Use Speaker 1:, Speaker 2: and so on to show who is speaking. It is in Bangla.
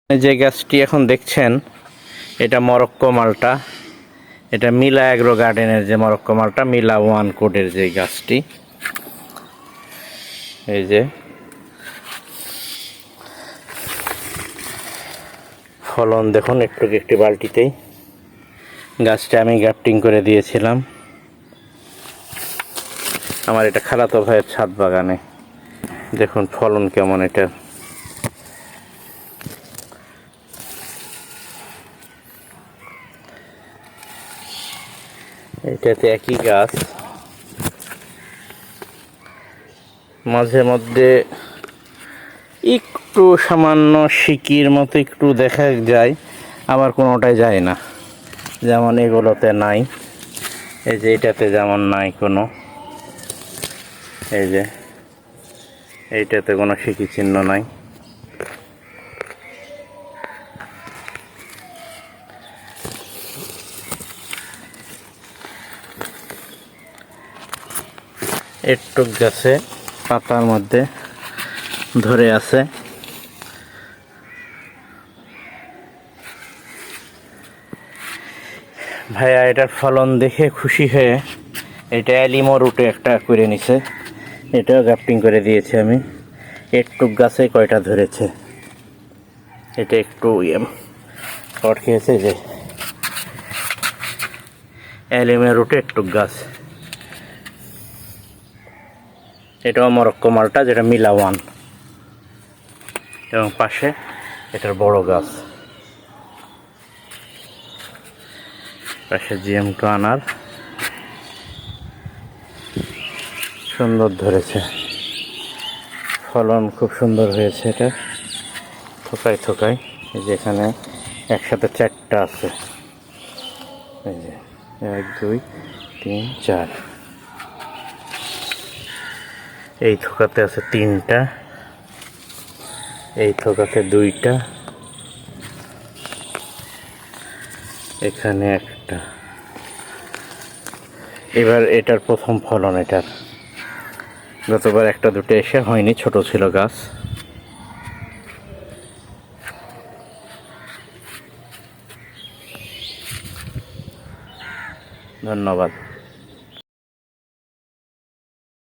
Speaker 1: যে গাছটি এখন দেখছেন এটা মরক্কো মালটা। এটা মিলা অ্যাগ্রো গার্ডেনের যে মরক্কো মালটা, মিলা ওয়ান কোডের যে গাছটি। এই যে ফলন দেখুন একটি বালতিতেই। গাছটা আমি গ্রাফটিং করে দিয়েছিলাম আমার এটা খালাতো ভাইয়ের ছাদ বাগানে। দেখুন ফলন কেমন এটা। এটাতে একই গাছ, মাঝে মধ্যে একটু সামান্য শিকির মতো একটু দেখা যায়, আবার কোনোটাই যায় না। যেমন এগুলোতে নাই, এই যে এটাতে যেমন নাই কোনো, এই যে এইটাতে কোনো শিকি চিহ্ন নাই। একটুক গাছে পাতার মধ্যে ধরে আছে। ভাইয়া এটার ফলন দেখে খুশি হয়ে এটা অ্যালিমো রুটে একটা করে নিছে, এটাও গ্রাফটিং করে দিয়েছি আমি। একটুক গাছে কয়টা ধরেছে, এটা একটু শর্ট খেয়েছে। যে অ্যালিমো রুটে একটুক গাছ, এটাও মরক্কো মালটা যেটা মিলা ওয়ান, এবং পাশে এটার বড় গাছ, পাশে GM2 আনার সুন্দর ধরেছে, ফলন খুব সুন্দর হয়েছে। এটা থোকায় থোকায়, এই যে এখানে একসাথে 4টা আছে, এই যে 1 2 3 4, এই থোকাতে আছে 3টা, এই থোকাতে 2টা, এখানে একটা। এবার এটার প্রথম ফলন এটার, গতবার 1টা 2টা এসে হয়নি, ছোট ছিল গাছ। ধন্যবাদ।